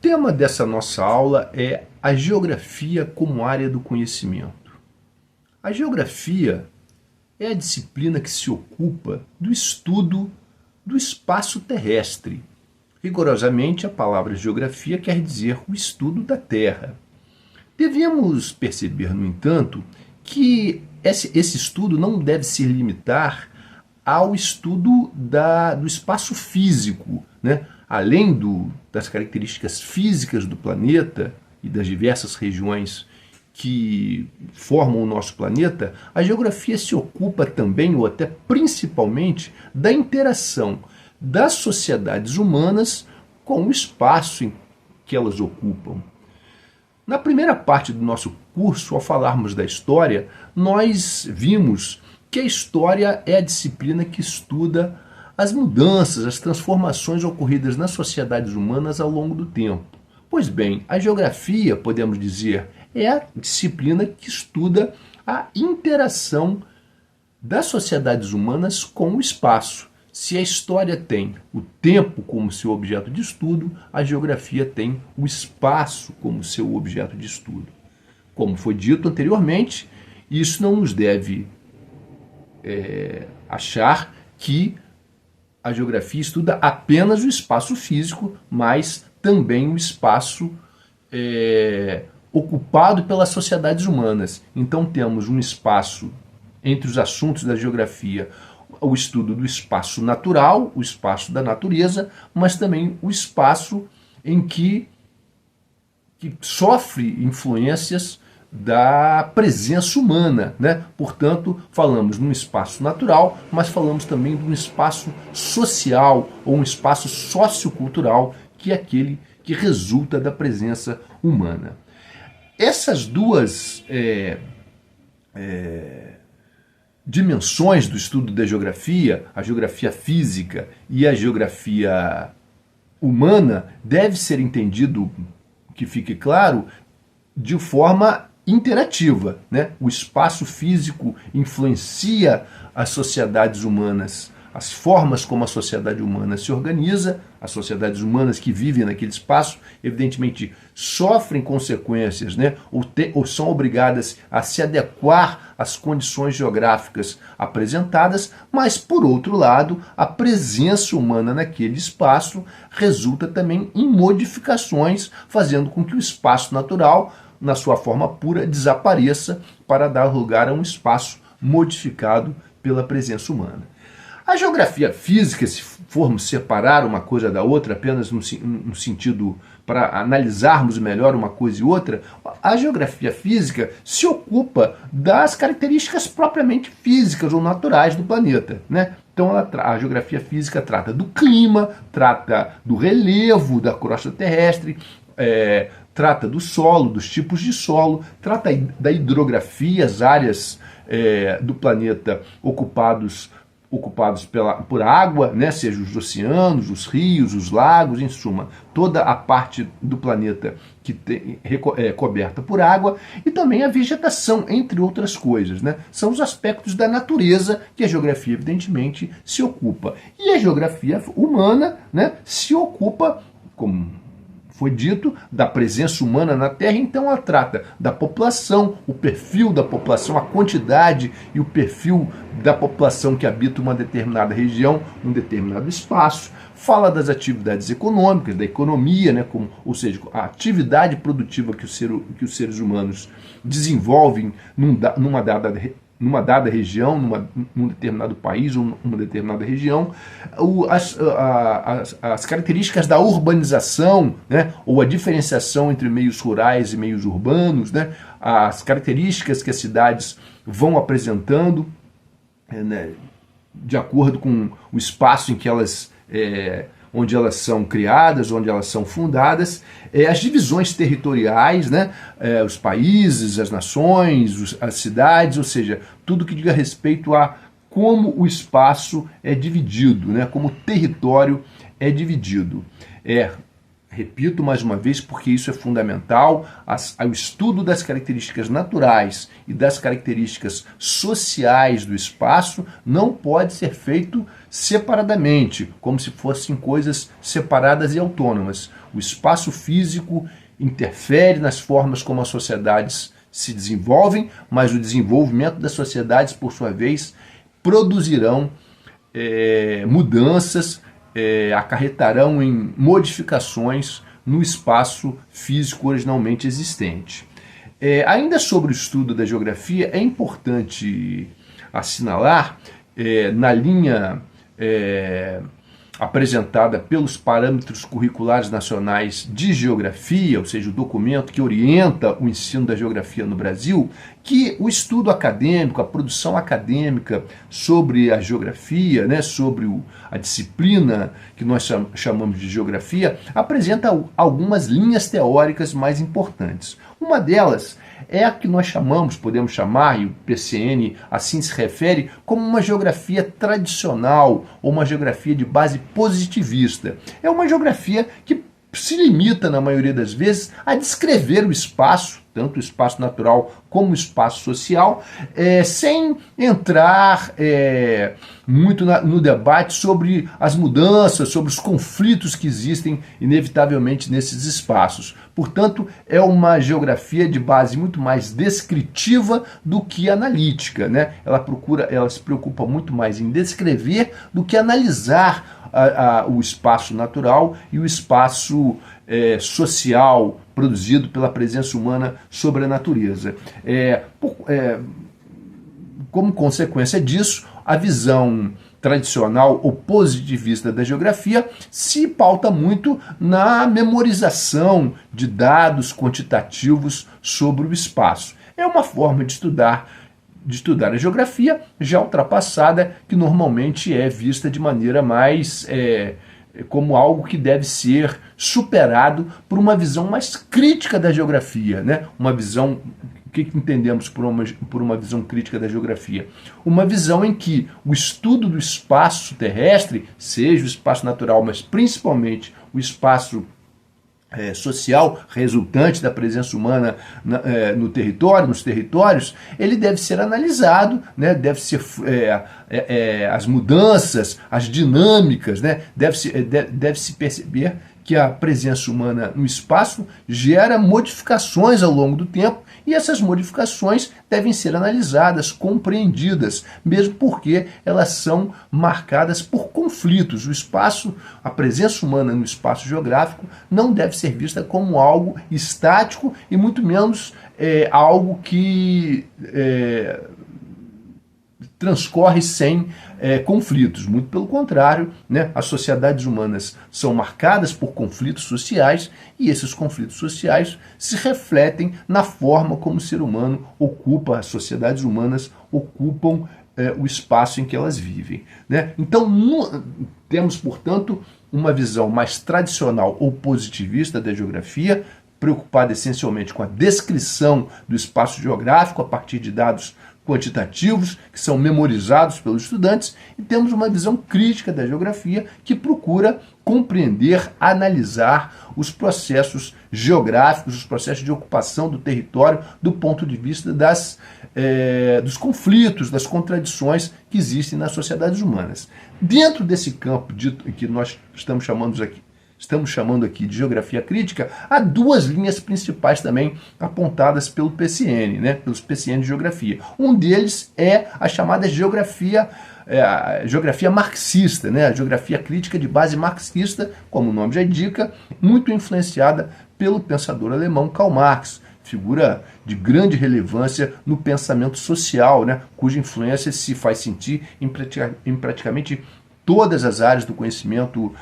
tema dessa nossa aula é a geografia como área do conhecimento. A geografia é a disciplina que se ocupa do estudo do espaço terrestre. Rigorosamente, a palavra geografia quer dizer o estudo da Terra. Devemos perceber, no entanto, que esse estudo não deve se limitar ao estudo do espaço físico, né? Além das características físicas do planeta e das diversas regiões que formam o nosso planeta, a geografia se ocupa também, ou até principalmente, da interação das sociedades humanas com o espaço em que elas ocupam. Na primeira parte do nosso curso, ao falarmos da história, nós vimos que a história é a disciplina que estuda as mudanças, as transformações ocorridas nas sociedades humanas ao longo do tempo. Pois bem, a geografia, podemos dizer, é a disciplina que estuda a interação das sociedades humanas com o espaço. Se a história tem o tempo como seu objeto de estudo, a geografia tem o espaço como seu objeto de estudo. Como foi dito anteriormente, isso não nos deve achar que a geografia estuda apenas o espaço físico, mas também o espaço ocupado pelas sociedades humanas. Então temos um espaço, entre os assuntos da geografia, o estudo do espaço natural, o espaço da natureza, mas também o espaço em que sofre influências da presença humana, né? Portanto, falamos num espaço natural, mas falamos também de um espaço social ou um espaço sociocultural, que é aquele que resulta da presença humana. Essas duas dimensões do estudo da geografia, a geografia física e a geografia humana, deve ser entendido, que fique claro, de forma interativa, né? O espaço físico influencia as sociedades humanas, as formas como a sociedade humana se organiza. As sociedades humanas que vivem naquele espaço, evidentemente, sofrem consequências, né? Ou são obrigadas a se adequar às condições geográficas apresentadas, mas, por outro lado, a presença humana naquele espaço resulta também em modificações, fazendo com que o espaço natural, na sua forma pura, desapareça para dar lugar a um espaço modificado pela presença humana. A geografia física, se formos separar uma coisa da outra, apenas no sentido para analisarmos melhor uma coisa e outra, a geografia física se ocupa das características propriamente físicas ou naturais do planeta, né? Então a geografia física trata do clima, trata do relevo da crosta terrestre, trata do solo, dos tipos de solo, trata da hidrografia, as áreas do planeta ocupados por água, né, seja os oceanos, os rios, os lagos, em suma, toda a parte do planeta que é coberta por água, e também a vegetação, entre outras coisas, né? São os aspectos da natureza que a geografia, evidentemente, se ocupa. E a geografia humana, né, se ocupa, como foi dito, da presença humana na Terra. Então ela trata da população, o perfil da população, a quantidade e o perfil da população que habita uma determinada região, um determinado espaço. Fala das atividades econômicas, da economia, né, ou seja, a atividade produtiva que os seres humanos desenvolvem numa dada região, num determinado país ou numa determinada região, as características da urbanização, né, ou a diferenciação entre meios rurais e meios urbanos, né, as características que as cidades vão apresentando, né, de acordo com o espaço em que onde elas são criadas, onde elas são fundadas, as divisões territoriais, né, os países, as nações, as cidades, ou seja, tudo que diga respeito a como o espaço é dividido, né, como o território é dividido. Repito mais uma vez, porque isso é fundamental, o estudo das características naturais e das características sociais do espaço não pode ser feito separadamente, como se fossem coisas separadas e autônomas. O espaço físico interfere nas formas como as sociedades se desenvolvem, mas o desenvolvimento das sociedades, por sua vez, produzirão mudanças, acarretarão em modificações no espaço físico originalmente existente. Ainda sobre o estudo da geografia, é importante assinalar, na linha apresentada pelos parâmetros curriculares nacionais de geografia, ou seja, o documento que orienta o ensino da geografia no Brasil, que o estudo acadêmico, a produção acadêmica sobre a geografia, né, sobre a disciplina que nós chamamos de geografia, apresenta algumas linhas teóricas mais importantes. Uma delas é a que nós chamamos, podemos chamar, e o PCN assim se refere, como uma geografia tradicional ou uma geografia de base positivista. É uma geografia que se limita, na maioria das vezes, a descrever o espaço, tanto o espaço natural como o espaço social, sem entrar muito no debate sobre as mudanças, sobre os conflitos que existem inevitavelmente nesses espaços. Portanto, é uma geografia de base muito mais descritiva do que analítica, né? Ela se preocupa muito mais em descrever do que analisar o espaço natural e o espaço social produzido pela presença humana sobre a natureza. Como consequência disso, a visão tradicional ou positivista da geografia se pauta muito na memorização de dados quantitativos sobre o espaço. É uma forma de estudar a geografia já ultrapassada, que normalmente é vista de maneira mais como algo que deve ser superado por uma visão mais crítica da geografia, né? Uma visão, o que entendemos por uma visão crítica da geografia? Uma visão em que o estudo do espaço terrestre, seja o espaço natural, mas principalmente o espaço social resultante da presença humana no território, nos territórios, ele deve ser analisado, né? Deve ser as mudanças, as dinâmicas, né? Deve-se perceber que a presença humana no espaço gera modificações ao longo do tempo, e essas modificações devem ser analisadas, compreendidas, mesmo porque elas são marcadas por conflitos. O espaço, a presença humana no espaço geográfico não deve ser vista como algo estático e muito menos algo que transcorre sem conflitos. Muito pelo contrário, né? As sociedades humanas são marcadas por conflitos sociais, e esses conflitos sociais se refletem na forma como o ser humano ocupa, as sociedades humanas ocupam o espaço em que elas vivem, né? Então, temos, portanto, uma visão mais tradicional ou positivista da geografia, preocupada essencialmente com a descrição do espaço geográfico a partir de dados quantitativos que são memorizados pelos estudantes, e temos uma visão crítica da geografia que procura compreender, analisar os processos geográficos, os processos de ocupação do território do ponto de vista dos conflitos, das contradições que existem nas sociedades humanas. Dentro desse campo que nós estamos chamando aqui de geografia crítica, há duas linhas principais também apontadas pelo PCN, né, pelos PCN de geografia. Um deles é a chamada geografia marxista, né, a geografia crítica de base marxista, como o nome já indica, muito influenciada pelo pensador alemão Karl Marx, figura de grande relevância no pensamento social, né, cuja influência se faz sentir em praticamente todas as áreas do conhecimento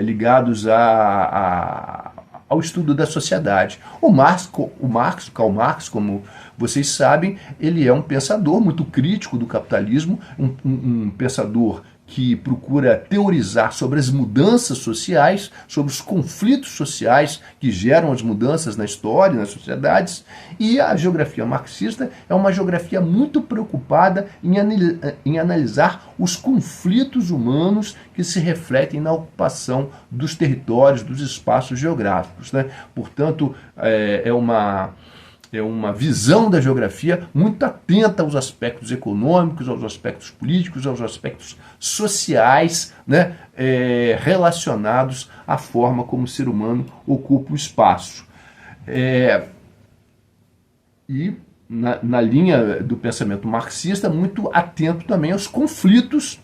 ligados ao estudo da sociedade. Karl Marx, como vocês sabem, ele é um pensador muito crítico do capitalismo, um pensador que procura teorizar sobre as mudanças sociais, sobre os conflitos sociais que geram as mudanças na história, nas sociedades, e a geografia marxista é uma geografia muito preocupada em analisar os conflitos humanos que se refletem na ocupação dos territórios, dos espaços geográficos, né? Portanto, é uma uma visão da geografia muito atenta aos aspectos econômicos, aos aspectos políticos, aos aspectos sociais, né, relacionados à forma como o ser humano ocupa o espaço. E na linha do pensamento marxista, muito atento também aos conflitos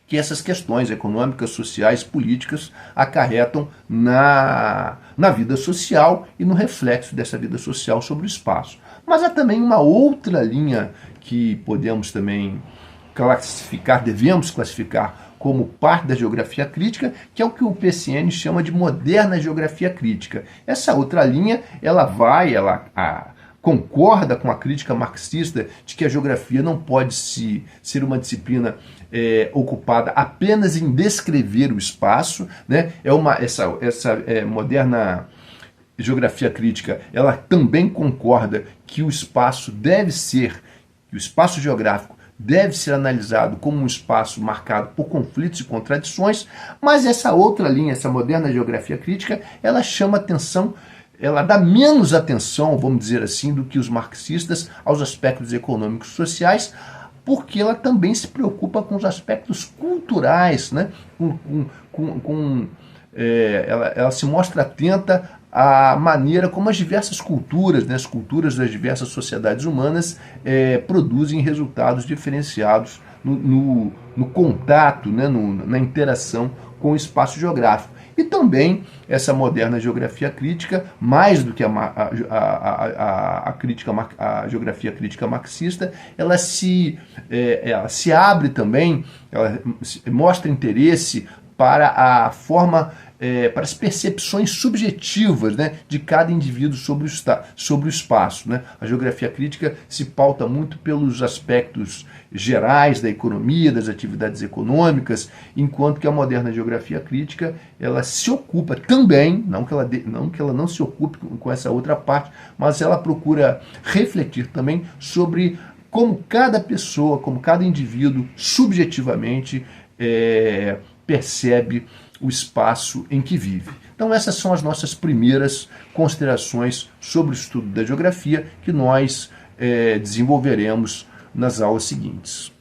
que essas questões econômicas, sociais, políticas acarretam na vida social e no reflexo dessa vida social sobre o espaço. Mas há também uma outra linha que podemos também classificar, devemos classificar como parte da geografia crítica, que é o que o PSN chama de moderna geografia crítica. Essa outra linha, ela concorda com a crítica marxista de que a geografia não pode ser uma disciplina ocupada apenas em descrever o espaço, né? Essa moderna geografia crítica, ela também concorda que o espaço geográfico deve ser analisado como um espaço marcado por conflitos e contradições, mas essa outra linha, essa moderna geografia crítica, ela chama atenção, ela dá menos atenção, vamos dizer assim, do que os marxistas aos aspectos econômicos e sociais, porque ela também se preocupa com os aspectos culturais, né? Ela se mostra atenta à maneira como as diversas culturas, né, as culturas das diversas sociedades humanas produzem resultados diferenciados no contato, né, na interação com o espaço geográfico. E também essa moderna geografia crítica, mais do que a geografia crítica marxista, ela se abre também, ela mostra interesse para a forma, para as percepções subjetivas, né, de cada indivíduo sobre o espaço, né? A geografia crítica se pauta muito pelos aspectos gerais da economia, das atividades econômicas, enquanto que a moderna geografia crítica, ela se ocupa também, não que ela não se ocupe com essa outra parte, mas ela procura refletir também sobre como cada pessoa, como cada indivíduo subjetivamente percebe o espaço em que vive. Então essas são as nossas primeiras considerações sobre o estudo da geografia que nós desenvolveremos nas aulas seguintes.